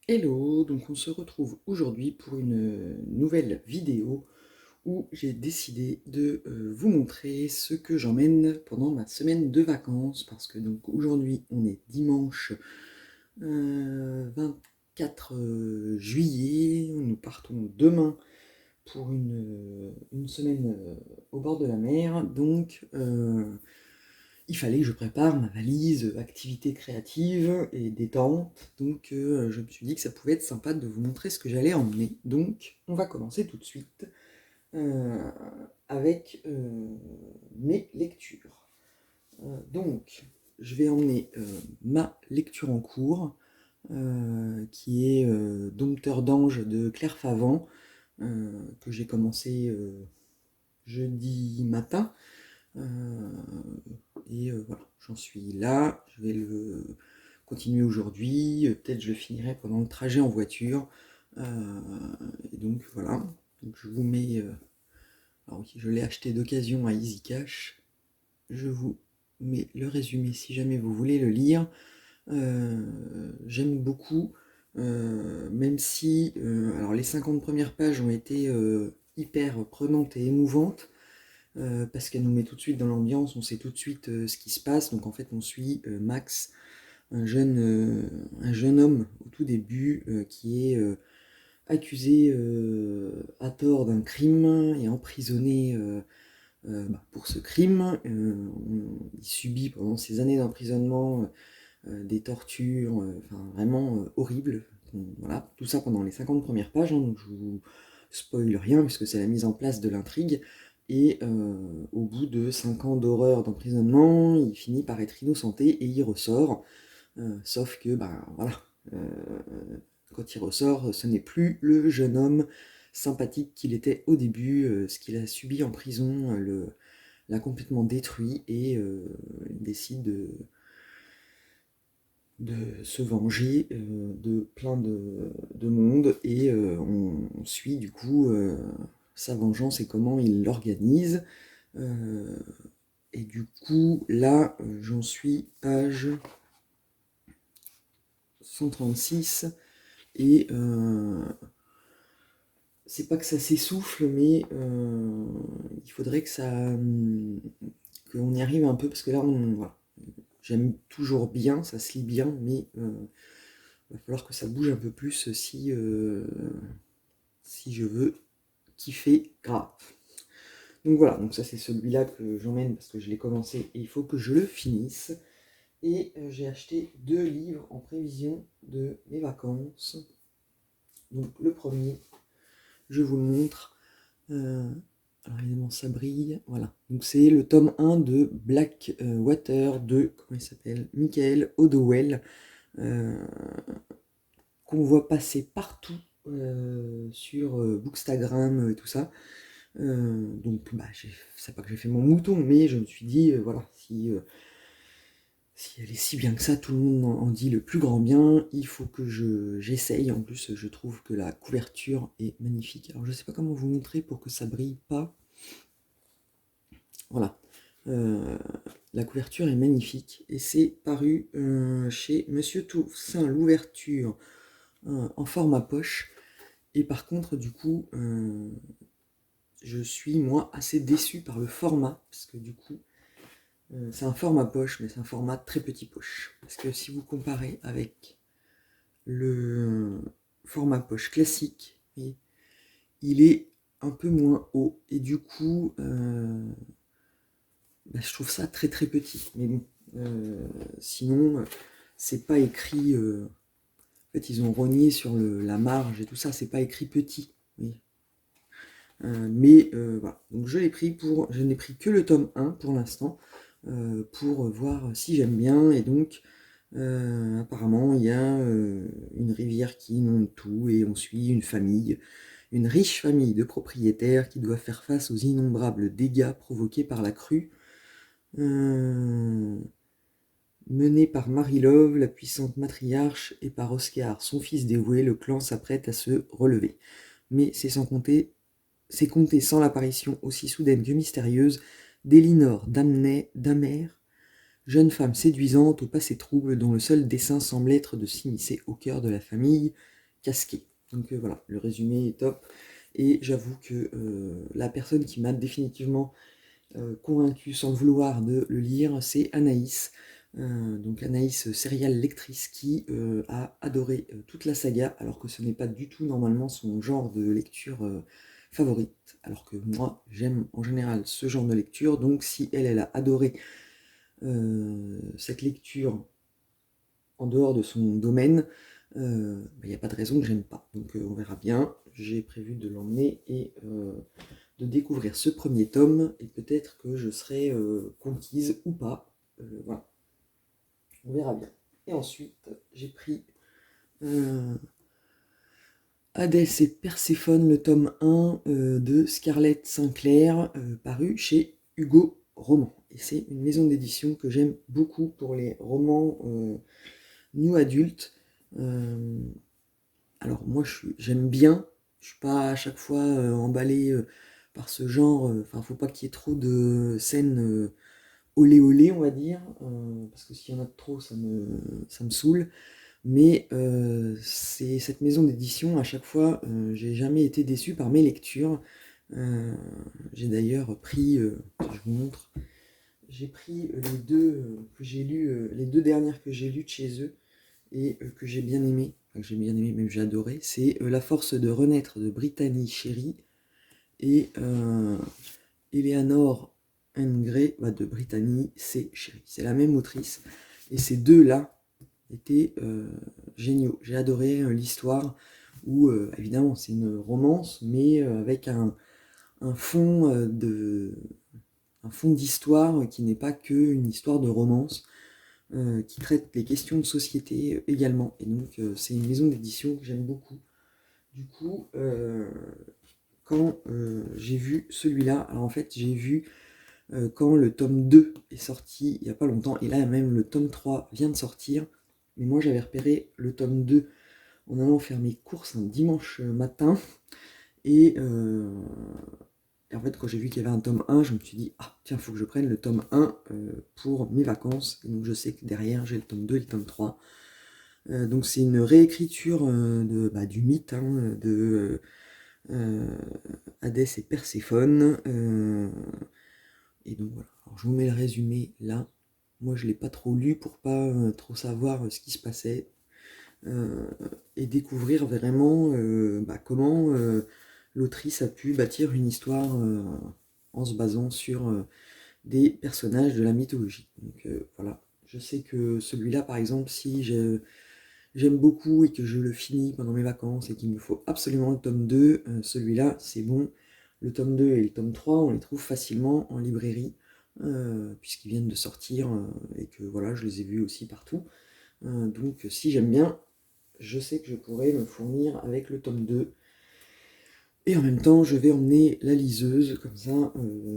Hello, donc on se retrouve aujourd'hui pour une nouvelle vidéo où j'ai décidé de vous montrer ce que j'emmène pendant ma semaine de vacances parce que donc aujourd'hui on est dimanche 24 juillet, nous partons demain pour une semaine au bord de la mer, donc il fallait que je prépare ma valise activité créative et détente, donc je me suis dit que ça pouvait être sympa de vous montrer ce que j'allais emmener. Donc on va commencer tout de suite euh, avec mes lectures. Donc je vais emmener ma lecture en cours, qui est Dompteur d'ange de Claire Favant, que j'ai commencé jeudi matin. Euh, voilà, j'en suis là, je vais le continuer aujourd'hui, peut-être je le finirai pendant le trajet en voiture. Et donc voilà, donc je vous mets, alors oui, je l'ai acheté d'occasion à Easy Cash, je vous mets le résumé si jamais vous voulez le lire. J'aime beaucoup, même si alors les 50 premières pages ont été hyper prenantes et émouvantes, parce qu'elle nous met tout de suite dans l'ambiance, on sait tout de suite ce qui se passe. Donc en fait, on suit Max, un jeune homme au tout début qui est accusé à tort d'un crime et emprisonné pour ce crime. Il subit pendant ces années d'emprisonnement des tortures, enfin vraiment horribles. Voilà, tout ça pendant les 50 premières pages, hein, donc je vous spoil rien puisque c'est la mise en place de l'intrigue. Et au bout de 5 ans d'horreur d'emprisonnement, il finit par être innocenté et il ressort. Sauf que, ben voilà, quand il ressort, ce n'est plus le jeune homme sympathique qu'il était au début. Ce qu'il a subi en prison l'a complètement détruit et il décide de se venger de plein de monde. Et on suit du coup sa vengeance et comment il l'organise. Euh, et du coup, là, j'en suis page 136. Et c'est pas que ça s'essouffle, mais il faudrait que qu'on y arrive un peu, parce que là, voilà. J'aime toujours bien, ça se lit bien, mais il va falloir que ça bouge un peu plus si je veux kiffer grave. Donc voilà, donc ça c'est celui-là que j'emmène parce que je l'ai commencé et il faut que je le finisse. Et j'ai acheté 2 livres en prévision de mes vacances. Donc le premier, je vous le montre. Alors évidemment ça brille, voilà. Donc c'est le tome 1 de Black Water de, comment il s'appelle, Michael O'Dowell, euh, qu'on voit passer partout sur Bookstagram et tout ça. Donc bah, c'est pas que j'ai fait mon mouton, mais je me suis dit, voilà, si elle est si bien que ça, tout le monde en dit le plus grand bien, il faut que j'essaye. En plus, je trouve que la couverture est magnifique. Alors je sais pas comment vous montrer pour que ça brille pas. Voilà. Euh, la couverture est magnifique et c'est paru chez Monsieur Toussaint l'ouverture en format poche. Et par contre, du coup, je suis moi assez déçu par le format parce que du coup, c'est un format poche, mais c'est un format très petit poche. Parce que si vous comparez avec le format poche classique, il est un peu moins haut et du coup, bah, je trouve ça très très petit. Mais bon, sinon, c'est pas écrit. En fait, ils ont rogné sur la marge et tout ça, c'est pas écrit petit. Oui. Mais voilà, donc je n'ai pris que le tome 1 pour l'instant, pour voir si j'aime bien. Et donc, apparemment, il y a une rivière qui inonde tout et on suit une riche famille de propriétaires qui doit faire face aux innombrables dégâts provoqués par la crue. Euh, Mené par Marie-Love, la puissante matriarche, et par Oscar, son fils dévoué, le clan s'apprête à se relever. Mais c'est compté sans l'apparition aussi soudaine que mystérieuse d'Elinor Damer, jeune femme séduisante au passé trouble dont le seul dessein semble être de s'immiscer au cœur de la famille casqué. Donc voilà, le résumé est top. Et j'avoue que la personne qui m'a définitivement convaincu sans le vouloir de le lire, c'est Anaïs. Donc Anaïs, serial lectrice, qui a adoré toute la saga, alors que ce n'est pas du tout normalement son genre de lecture favorite, alors que moi j'aime en général ce genre de lecture, donc si elle a adoré cette lecture en dehors de son domaine, il n'y a pas de raison que j'aime pas. Donc on verra bien, j'ai prévu de l'emmener et de découvrir ce premier tome, et peut-être que je serai conquise ou pas. Voilà, on verra bien. Et ensuite, j'ai pris Hadès et Perséphone, le tome 1 de Scarlett Sinclair, paru chez Hugo Roman. Et c'est une maison d'édition que j'aime beaucoup pour les romans new adultes. Alors moi j'aime bien, je suis pas à chaque fois emballé par ce genre, enfin faut pas qu'il y ait trop de scènes olé olé on va dire, parce que s'il y en a trop ça me saoule, mais c'est cette maison d'édition, à chaque fois j'ai jamais été déçu par mes lectures. J'ai d'ailleurs pris, je vous montre, j'ai pris les deux que j'ai lus, les deux dernières que j'ai lues de chez eux, et que j'ai bien aimé, enfin que j'ai bien aimé, même j'ai adoré, c'est La force de renaître de Brittany Sherry et Eleanor Ngray de Brittany C. Sherry. C'est la même autrice, et ces deux-là étaient géniaux. J'ai adoré l'histoire où, évidemment, c'est une romance, mais avec un fond un fond d'histoire qui n'est pas qu'une histoire de romance. Qui traite les questions de société également. Et donc, c'est une maison d'édition que j'aime beaucoup. Du coup, quand j'ai vu celui-là, alors en fait, j'ai vu quand le tome 2 est sorti il n'y a pas longtemps, et là même le tome 3 vient de sortir, mais moi j'avais repéré le tome 2 en allant faire mes courses un dimanche matin, et en fait, quand j'ai vu qu'il y avait un tome 1, je me suis dit, ah tiens, il faut que je prenne le tome 1 pour mes vacances. Et donc je sais que derrière, j'ai le tome 2 et le tome 3. Donc c'est une réécriture du mythe de Hadès et Perséphone. Et donc voilà, alors, je vous mets le résumé là. Moi, je ne l'ai pas trop lu pour pas trop savoir ce qui se passait. Et découvrir vraiment comment l'autrice a pu bâtir une histoire en se basant sur des personnages de la mythologie. Donc voilà, je sais que celui-là par exemple, si j'aime beaucoup et que je le finis pendant mes vacances et qu'il me faut absolument le tome 2, celui-là c'est bon. Le tome 2 et le tome 3, on les trouve facilement en librairie, puisqu'ils viennent de sortir, et que voilà, je les ai vus aussi partout. Donc si j'aime bien, je sais que je pourrais me fournir avec le tome 2. Et en même temps, je vais emmener la liseuse, comme ça,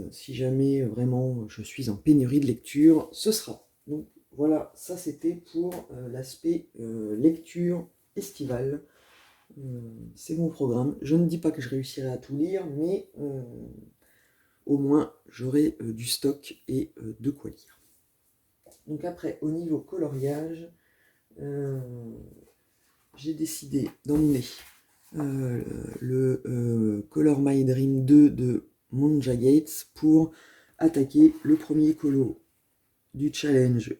si jamais vraiment je suis en pénurie de lecture, ce sera. Donc voilà, ça c'était pour l'aspect lecture estivale. C'est mon programme. Je ne dis pas que je réussirai à tout lire, mais au moins j'aurai du stock et de quoi lire. Donc après, au niveau coloriage, j'ai décidé d'emmener le Color My Dream 2 de Monja Gates pour attaquer le premier colo du challenge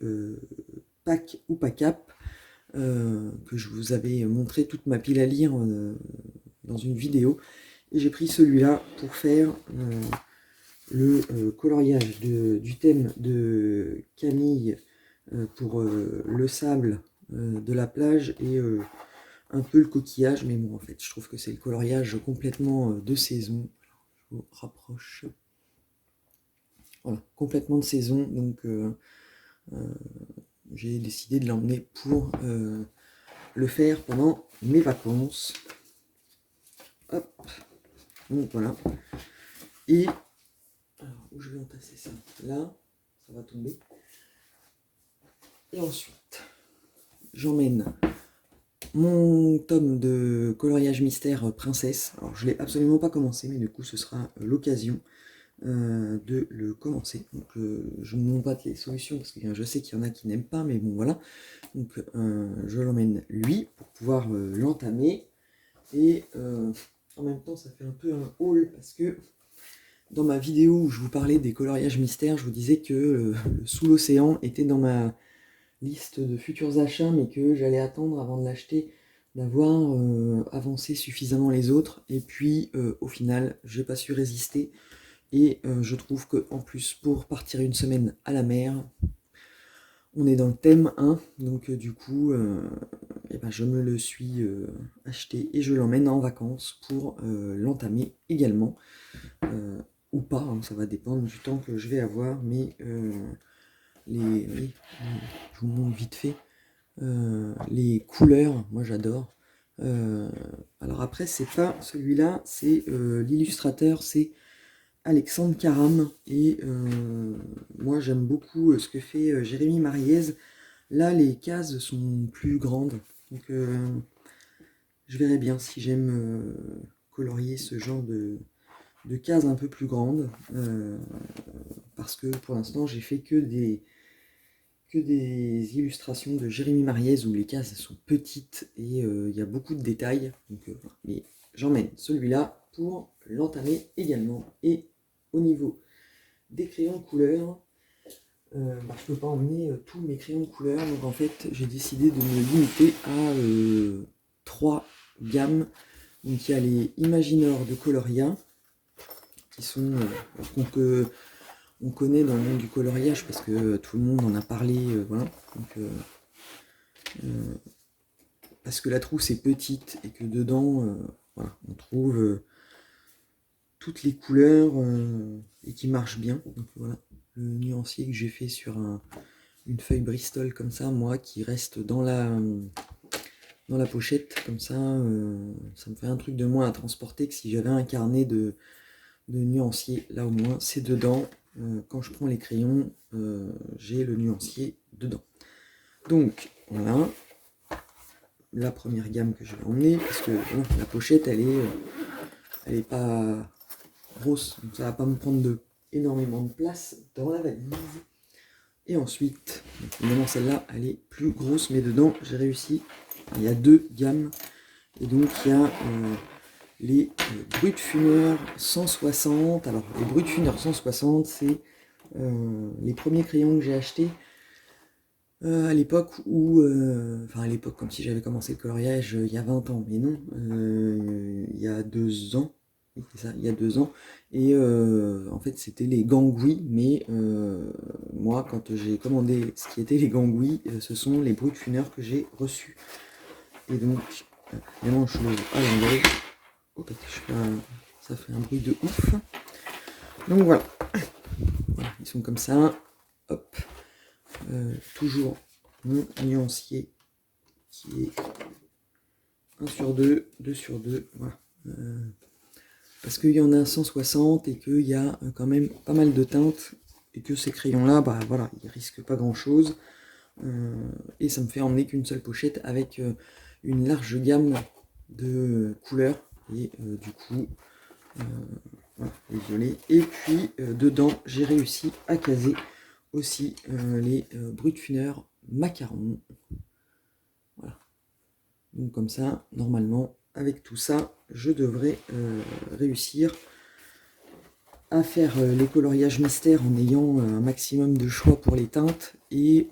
Pack ou Pack Up, que je vous avais montré toute ma pile à lire dans une vidéo. Et j'ai pris celui-là pour faire le coloriage du thème de Camille pour le sable de la plage et un peu le coquillage, mais bon en fait je trouve que c'est le coloriage complètement de saison. Je vous rapproche. Voilà, complètement de saison, donc j'ai décidé de l'emmener pour le faire pendant mes vacances. Hop, donc voilà. Et alors où je vais entasser ça? Là, ça va tomber. Et ensuite, j'emmène mon tome de coloriage mystère princesse. Alors je l'ai absolument pas commencé, mais du coup ce sera l'occasion de le commencer. Donc je ne vous montre pas les solutions parce que je sais qu'il y en a qui n'aiment pas, mais bon voilà. Donc je l'emmène lui pour pouvoir l'entamer. Et en même temps, ça fait un peu un haul parce que dans ma vidéo où je vous parlais des coloriages mystères, je vous disais que le Sous l'océan était dans ma liste de futurs achats, mais que j'allais attendre avant de l'acheter, d'avoir avancé suffisamment les autres. Et puis au final, j'ai pas su résister. Et je trouve que en plus, pour partir une semaine à la mer, on est dans le thème 1, donc du coup, eh ben, je me le suis acheté et je l'emmène en vacances pour l'entamer également. Ou pas, hein, ça va dépendre du temps que je vais avoir, mais oui, je vous montre vite fait. Les couleurs, moi j'adore. Alors après, c'est pas celui-là, c'est l'illustrateur, c'est Alexandre Caram. Et moi j'aime beaucoup ce que fait Jérémy Mariez. Là, les cases sont plus grandes, donc je verrai bien si j'aime colorier ce genre de cases un peu plus grandes, parce que pour l'instant, j'ai fait que des illustrations de Jérémy Mariez où les cases sont petites et il y a beaucoup de détails. Donc, voilà. Mais j'emmène celui-là pour l'entamer également. Et au niveau des crayons de couleur, je ne peux pas emmener tous mes crayons de couleur, donc en fait j'ai décidé de me limiter à 3 gammes. Donc il y a les Imaginor de Coloria, qui sont on connaît dans le monde du coloriage parce que tout le monde en a parlé, voilà. Donc, parce que la trousse est petite et que dedans, voilà, on trouve toutes les couleurs et qui marchent bien. Donc voilà, le nuancier que j'ai fait sur une feuille Bristol comme ça, moi, qui reste dans la pochette, comme ça me fait un truc de moins à transporter que si j'avais un carnet de nuancier. Là au moins c'est dedans. Quand je prends les crayons, j'ai le nuancier dedans. Donc voilà la première gamme que je vais emmener, parce que bon, la pochette elle est pas grosse, donc ça va pas me prendre énormément de place dans la valise. Et ensuite, évidemment celle-là elle est plus grosse, mais dedans j'ai réussi. Il y a 2 gammes, et donc il y a les Brutfuner 160. Alors les Brutfuner 160, c'est les premiers crayons que j'ai achetés à l'époque où, enfin à l'époque comme si j'avais commencé le coloriage il y a 20 ans, mais non, il y a 2 ans, oui, c'est ça, il y a 2 ans, et en fait c'était les Gangui, mais moi quand j'ai commandé ce qui était les Gangui, ce sont les Brutfuner que j'ai reçus. Et donc, les manches à l'envers, ça fait un bruit de ouf. Donc voilà, ils sont comme ça, hop, toujours mon nuancier qui est 1 sur 2, 2 sur 2, voilà. Parce qu'il y en a 160 et qu'il y a quand même pas mal de teintes et que ces crayons là, bah voilà, ils risquent pas grand chose. Et ça me fait emmener qu'une seule pochette avec une large gamme de couleurs. Et du coup, voilà, les violets. Et puis dedans, j'ai réussi à caser aussi les Brutfuner macarons. Voilà. Donc comme ça, normalement, avec tout ça, je devrais réussir à faire les coloriages mystères en ayant un maximum de choix pour les teintes et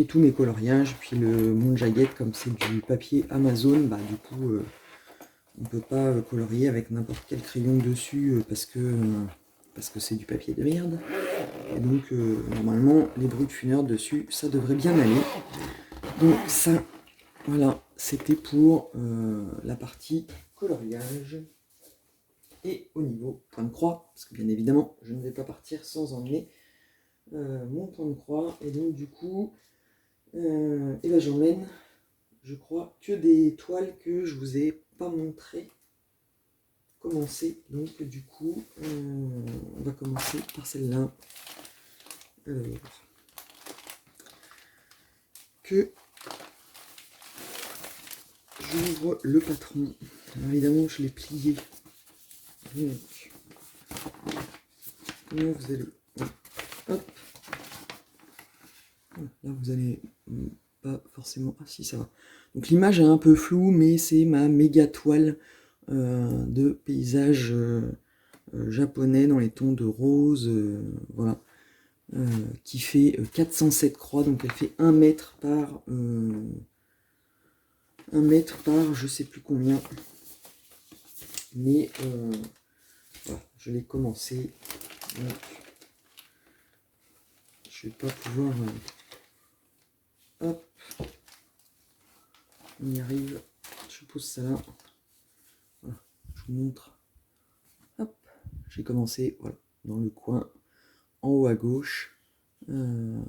tous mes coloriages. Puis le Moon Jagged, comme c'est du papier Amazon, bah du coup on peut pas colorier avec n'importe quel crayon dessus parce que c'est du papier de merde. Et donc normalement les Brutfuner dessus ça devrait bien aller. Donc ça, voilà, c'était pour la partie coloriage. Et au niveau point de croix, parce que bien évidemment je ne vais pas partir sans emmener mon point de croix, et donc du coup et ben j'emmène, je crois, que des toiles que je vous ai pas montré commencer. Donc du coup on va commencer par celle-là, que j'ouvre le patron. Alors évidemment je l'ai plié, donc comment vous allez, hop, là vous allez pas forcément... Ah si, ça va. Donc l'image est un peu floue, mais c'est ma méga toile de paysage japonais dans les tons de rose, voilà, qui fait 407 croix, donc elle fait 1 mètre par 1 mètre par je sais plus combien, mais voilà, je l'ai commencé, donc je vais pas pouvoir, hop, on y arrive, je pose ça là, voilà, je vous montre, hop, j'ai commencé, voilà, dans le coin, en haut à gauche, voilà,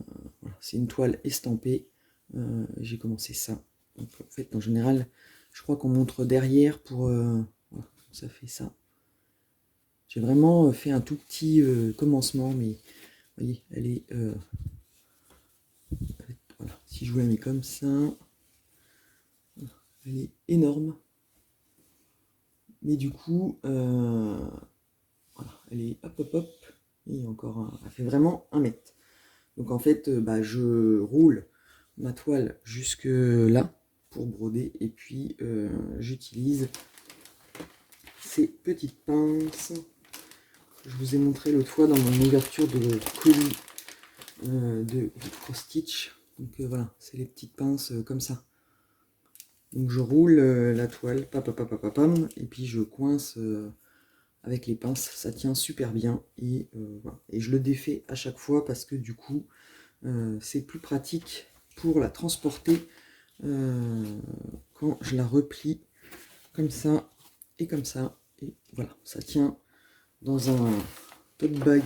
c'est une toile estampée, j'ai commencé ça. Donc, en fait, en général, je crois qu'on montre derrière pour... voilà, ça fait ça. J'ai vraiment fait un tout petit commencement, mais vous voyez, elle est... voilà, si je vous la mets comme ça, elle est énorme. Mais du coup, voilà, elle est hop hop hop, et encore, elle fait vraiment 1 mètre. Donc en fait, bah, je roule ma toile jusque là pour broder, et puis j'utilise ces petites pinces que je vous ai montré l'autre fois dans mon ouverture de colis de cross stitch. Donc voilà, c'est les petites pinces comme ça. Donc je roule la toile, pam, et puis je coince avec les pinces, ça tient super bien, et voilà. Et je le défais à chaque fois parce que du coup c'est plus pratique pour la transporter quand je la replie comme ça, et voilà, ça tient dans un tote bag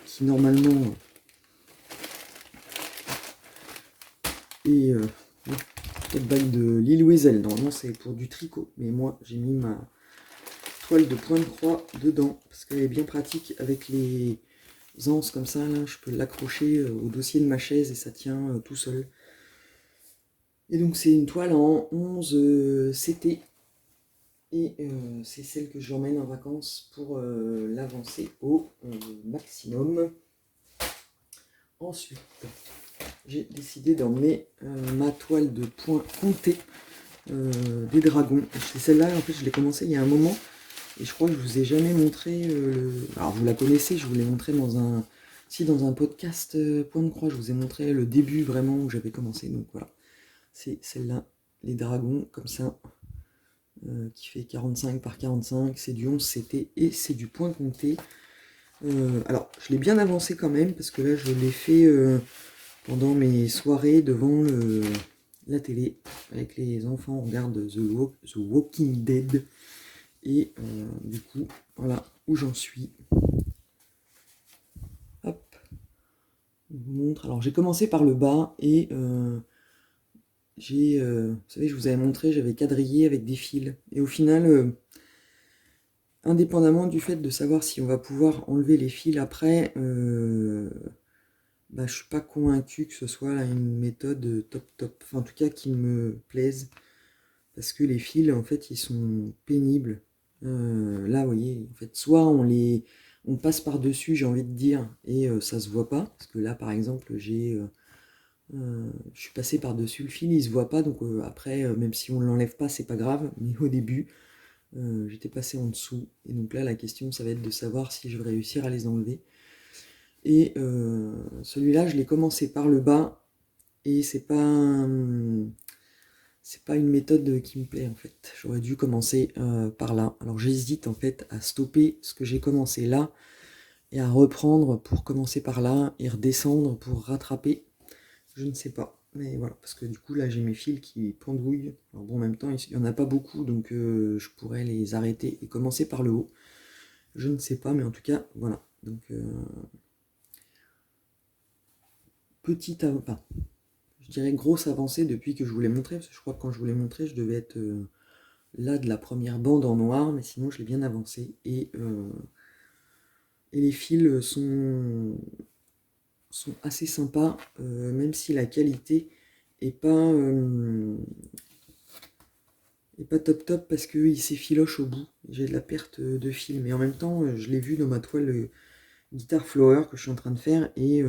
qui normalement est tote bag de Lille Wiesel. Normalement c'est pour du tricot, mais moi j'ai mis ma toile de point de croix dedans parce qu'elle est bien pratique avec les anses comme ça. Là, je peux l'accrocher au dossier de ma chaise et ça tient tout seul. Et donc c'est une toile en 11 CT. Et c'est celle que j'emmène en vacances pour l'avancer au maximum. Ensuite, j'ai décidé d'emmener ma toile de point compté des dragons. C'est celle-là, en fait, je l'ai commencé il y a un moment. Et je crois que je vous ai jamais montré... Alors, vous la connaissez, je vous l'ai montré dans un... Si, dans un podcast Point de Croix, je vous ai montré le début vraiment où j'avais commencé. Donc voilà, c'est celle-là, les dragons, comme ça. Qui fait 45 par 45, c'est du 11 CT et c'est du point compté. Alors, je l'ai bien avancé quand même, parce que là, je l'ai fait pendant mes soirées devant la télé, avec les enfants, on regarde The Walking Dead, et du coup, voilà où j'en suis. Hop, je vous montre. Alors, j'ai commencé par le bas, et vous savez, je vous avais montré, j'avais quadrillé avec des fils, et au final... indépendamment du fait de savoir si on va pouvoir enlever les fils après, bah, je suis pas convaincu que ce soit là, une méthode top. Enfin, en tout cas, qui me plaise. Parce que les fils, en fait, ils sont pénibles. Là, vous voyez, en fait, soit on passe par-dessus, j'ai envie de dire, et ça se voit pas. Parce que là, par exemple, je suis passé par-dessus le fil, il se voit pas. Donc après, même si on l'enlève pas, c'est pas grave. Mais au début... j'étais passé en dessous, et donc là la question ça va être de savoir si je vais réussir à les enlever. Et celui-là je l'ai commencé par le bas, et c'est pas une méthode qui me plaît en fait. J'aurais dû commencer par là. Alors j'hésite en fait à stopper ce que j'ai commencé là, et à reprendre pour commencer par là, et redescendre pour rattraper. Je ne sais pas. Mais voilà, parce que du coup là j'ai mes fils qui pendouillent. Alors bon, en même temps il n'y en a pas beaucoup, donc je pourrais les arrêter et commencer par le haut. Je ne sais pas, mais en tout cas voilà. Donc enfin, je dirais grosse avancée depuis que je vous l'ai montré, parce que je crois que quand je vous l'ai montré je devais être là de la première bande en noir, mais sinon je l'ai bien avancé, et les fils sont assez sympas, même si la qualité est pas top parce qu'il s'effiloche au bout. J'ai de la perte de fil, mais en même temps, je l'ai vu dans ma toile Guitar Flower que je suis en train de faire, et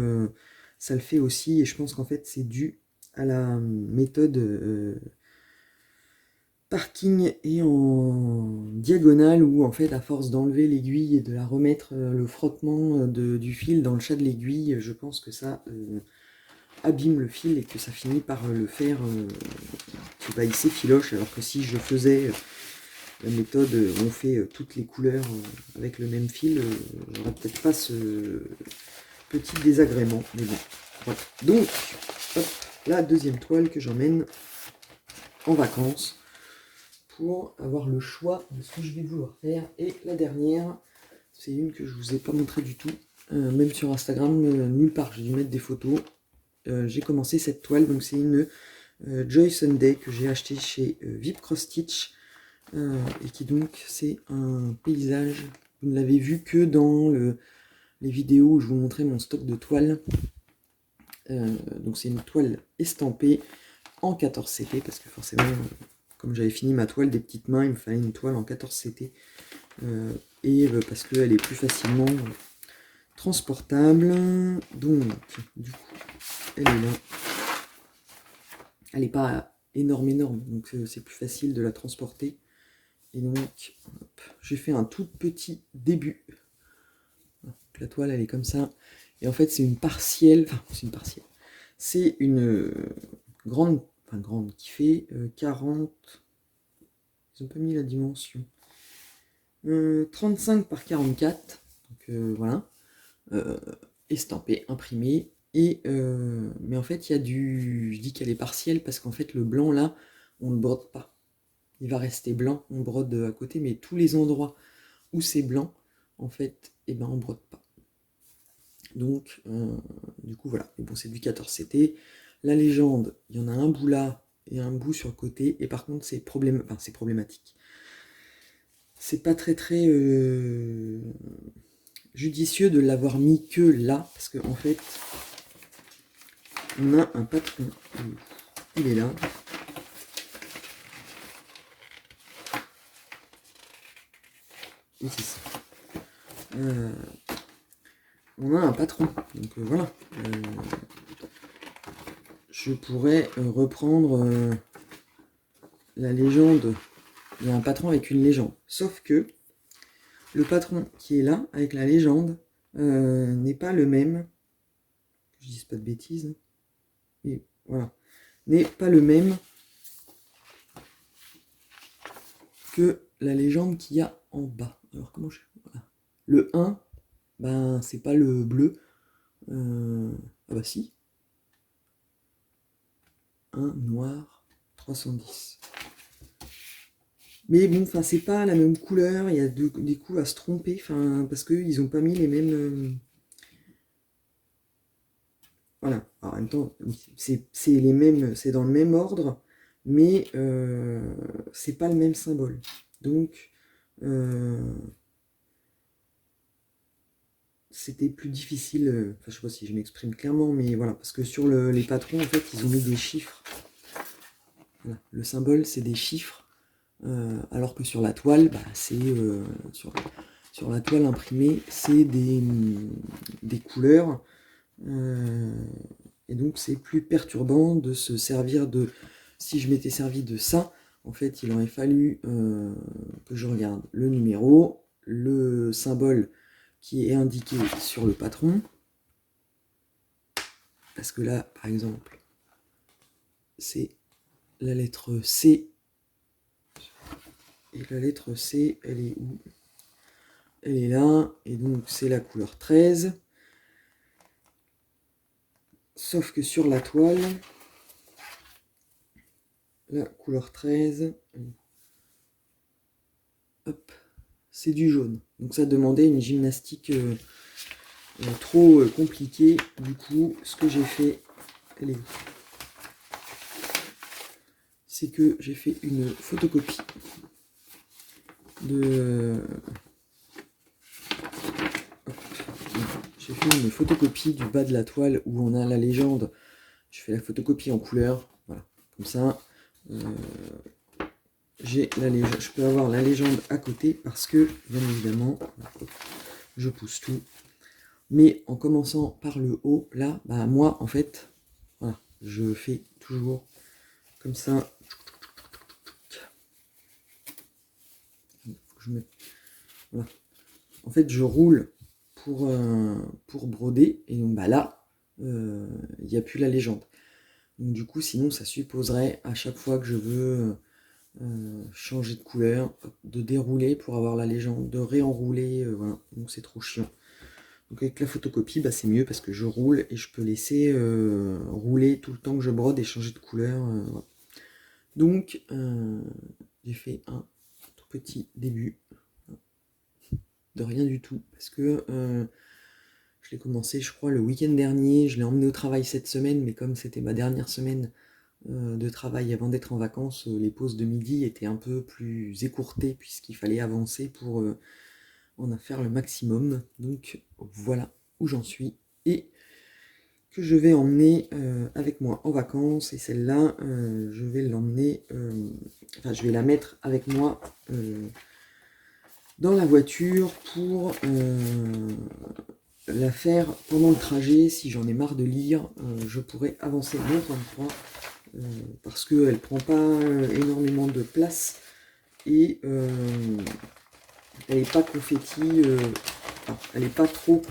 ça le fait aussi, et je pense qu'en fait c'est dû à la méthode parking et en diagonale où en fait à force d'enlever l'aiguille et de la remettre le frottement du fil dans le chat de l'aiguille, je pense que ça abîme le fil et que ça finit par le faire il s'effiloche, alors que si je faisais la méthode on fait toutes les couleurs avec le même fil, j'aurais peut-être pas ce petit désagrément, mais bon, voilà. Donc, hop, la deuxième toile que j'emmène en vacances pour avoir le choix de ce que je vais vouloir faire. Et la dernière, c'est une que je vous ai pas montré du tout, même sur Instagram, nulle part, j'ai dû mettre des photos. J'ai commencé cette toile, donc c'est une Joy Sunday que j'ai acheté chez Vip Cross Stitch, et qui donc c'est un paysage. Vous ne l'avez vu que dans les vidéos où je vous montrais mon stock de toiles. Donc c'est une toile estampée en 14 CT, parce que forcément, comme j'avais fini ma toile des petites mains, il me fallait une toile en 14 CT, et parce qu'elle est plus facilement transportable. Donc, du coup, elle est là. Elle n'est pas énorme, donc c'est plus facile de la transporter. Et donc, j'ai fait un tout petit début. Donc, la toile, elle est comme ça. Et en fait, c'est une partielle, enfin, c'est une partielle. C'est une grande qui fait 40, ils ont pas mis la dimension, 35 par 44, donc voilà, estampé, imprimé, et mais en fait il y a je dis qu'elle est partielle parce qu'en fait le blanc là, on ne brode pas, il va rester blanc, on brode à côté, mais tous les endroits où c'est blanc, en fait, eh ben on brode pas. Donc, du coup voilà, mais bon c'est du 14 CT, la légende, il y en a un bout là, et un bout sur le côté, et par contre c'est problématique. C'est pas très judicieux de l'avoir mis que là, parce qu'en en fait, on a un patron, il est là. Et c'est ça. On a un patron, donc voilà. Je pourrais reprendre la légende. Il y a un patron avec une légende. Sauf que le patron qui est là, avec la légende, n'est pas le même. Je dis pas de bêtises. Et voilà. N'est pas le même que la légende qu'il y a en bas. Alors comment je... Voilà. Le 1, ben c'est pas le bleu. Ah bah si. 1 noir 310. Mais bon, enfin c'est pas la même couleur, il y a des coups à se tromper, enfin parce qu'ils ont pas mis les mêmes. Voilà. Alors, en même temps, c'est les mêmes, c'est dans le même ordre, mais c'est pas le même symbole. Donc c'était plus difficile, enfin je sais pas si je m'exprime clairement, mais voilà, parce que sur les patrons, en fait, ils ont mis des chiffres. Voilà. Le symbole, c'est des chiffres, alors que sur la toile, bah, c'est sur la toile imprimée, c'est des couleurs, et donc c'est plus perturbant de se servir de... Si je m'étais servi de ça, en fait, il aurait fallu que je regarde le numéro, le symbole qui est indiqué sur le patron, parce que là, par exemple, c'est la lettre C, et la lettre C, elle est où? Elle est là, et donc c'est la couleur 13, sauf que sur la toile, la couleur 13, hop, c'est du jaune. Donc ça demandait une gymnastique trop compliquée. Du coup, ce que j'ai fait, elle est où? C'est que j'ai fait une photocopie j'ai fait une photocopie du bas de la toile où on a la légende. Je fais la photocopie en couleur, voilà, comme ça. J'ai la légende, je peux avoir la légende à côté parce que, bien évidemment, je pousse tout. Mais en commençant par le haut, là, bah moi, en fait, voilà, je fais toujours comme ça. Faut que je mette... Voilà. En fait, je roule pour broder, et donc bah là, il n'y a plus la légende. Donc du coup, sinon, ça supposerait à chaque fois que je veux changer de couleur, de dérouler pour avoir la légende, de réenrouler, voilà. Donc c'est trop chiant. Donc avec la photocopie, bah, c'est mieux parce que je roule et je peux laisser rouler tout le temps que je brode et changer de couleur. Voilà. Donc j'ai fait un tout petit début de rien du tout parce que je l'ai commencé, je crois, le week-end dernier. Je l'ai emmené au travail cette semaine, mais comme c'était ma dernière semaine de travail avant d'être en vacances, les pauses de midi étaient un peu plus écourtées puisqu'il fallait avancer pour en faire le maximum. Donc voilà où j'en suis et que je vais emmener avec moi en vacances. Et celle-là, je vais l'emmener, enfin je vais la mettre avec moi dans la voiture pour la faire pendant le trajet. Si j'en ai marre de lire, je pourrais avancer mon 23 parce qu'elle prend pas énormément de place et elle est pas confetti, enfin, elle est pas trop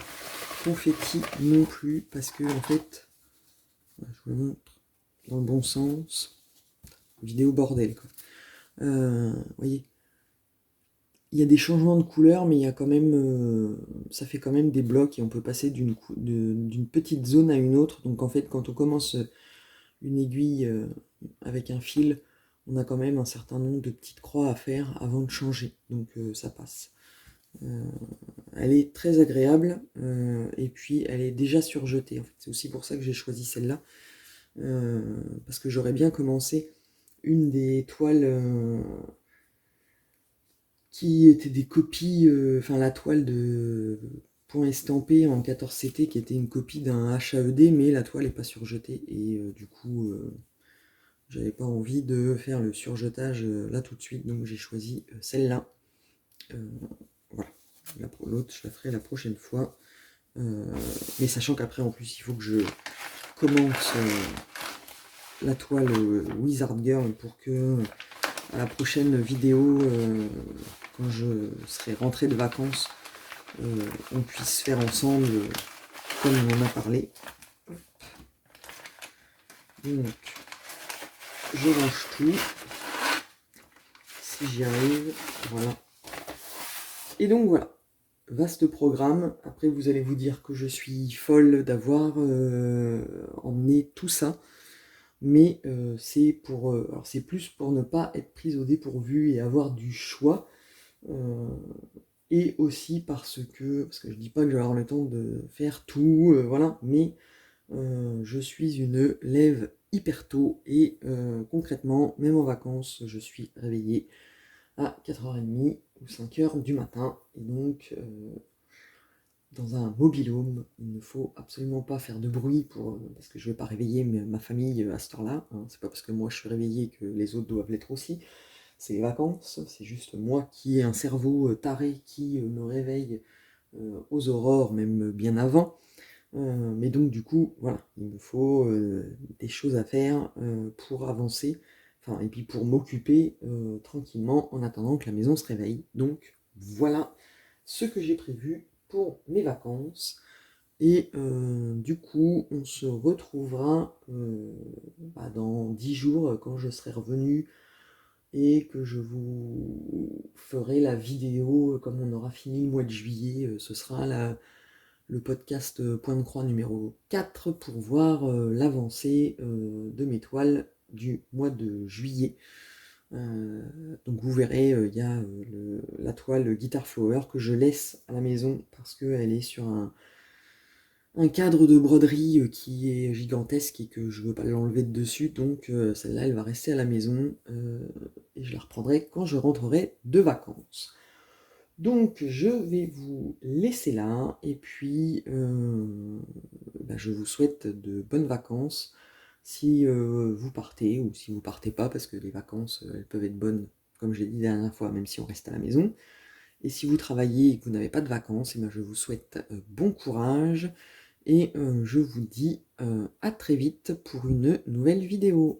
confetti non plus parce que en fait, je vous le montre dans le bon sens, vidéo bordel quoi. Voyez, il y a des changements de couleur, mais il y a quand même, ça fait quand même des blocs et on peut passer d'une petite zone à une autre. Donc en fait, quand on commence une aiguille avec un fil, on a quand même un certain nombre de petites croix à faire avant de changer. Donc ça passe. Elle est très agréable et puis elle est déjà surjetée. En fait, c'est aussi pour ça que j'ai choisi celle-là. Parce que j'aurais bien commencé une des toiles qui étaient des copies, enfin la toile de point estampé en 14CT qui était une copie d'un HAED, mais la toile n'est pas surjetée et du coup j'avais pas envie de faire le surjetage là tout de suite, donc j'ai choisi celle-là. Voilà, l'autre je la ferai la prochaine fois, mais sachant qu'après en plus il faut que je commence la toile Wizard Girl pour que à la prochaine vidéo, quand je serai rentré de vacances, on puisse faire ensemble comme on en a parlé. Donc, je range tout, si j'y arrive, voilà. Et donc voilà, vaste programme. Après vous allez vous dire que je suis folle d'avoir emmené tout ça. Mais c'est pour, alors c'est plus pour ne pas être prise au dépourvu et avoir du choix. Et aussi parce que je dis pas que je vais avoir le temps de faire tout, voilà, mais je suis une lève hyper tôt et concrètement, même en vacances, je suis réveillé à 4h30 ou 5h du matin. Et donc, dans un mobil-home, il ne faut absolument pas faire de bruit parce que je ne vais pas réveiller ma famille à cette heure-là. Hein. C'est pas parce que moi je suis réveillé que les autres doivent l'être aussi. C'est les vacances, c'est juste moi qui ai un cerveau taré qui me réveille aux aurores, même bien avant. Mais donc du coup, voilà, il me faut des choses à faire pour avancer, enfin, et puis pour m'occuper tranquillement en attendant que la maison se réveille. Donc voilà ce que j'ai prévu pour mes vacances. Et du coup, on se retrouvera dans 10 jours quand je serai revenu et que je vous ferai la vidéo comme on aura fini le mois de juillet. Ce sera le podcast Point de Croix numéro 4 pour voir l'avancée de mes toiles du mois de juillet. Donc vous verrez, il y a la toile Guitar Flower que je laisse à la maison parce qu'elle est sur un cadre de broderie qui est gigantesque et que je veux pas l'enlever de dessus, donc celle-là elle va rester à la maison et je la reprendrai quand je rentrerai de vacances. Donc je vais vous laisser là et puis je vous souhaite de bonnes vacances si vous partez ou si vous partez pas parce que les vacances elles peuvent être bonnes comme je l'ai dit la dernière fois même si on reste à la maison. Et si vous travaillez et que vous n'avez pas de vacances, et bien je vous souhaite bon courage et je vous dis à très vite pour une nouvelle vidéo.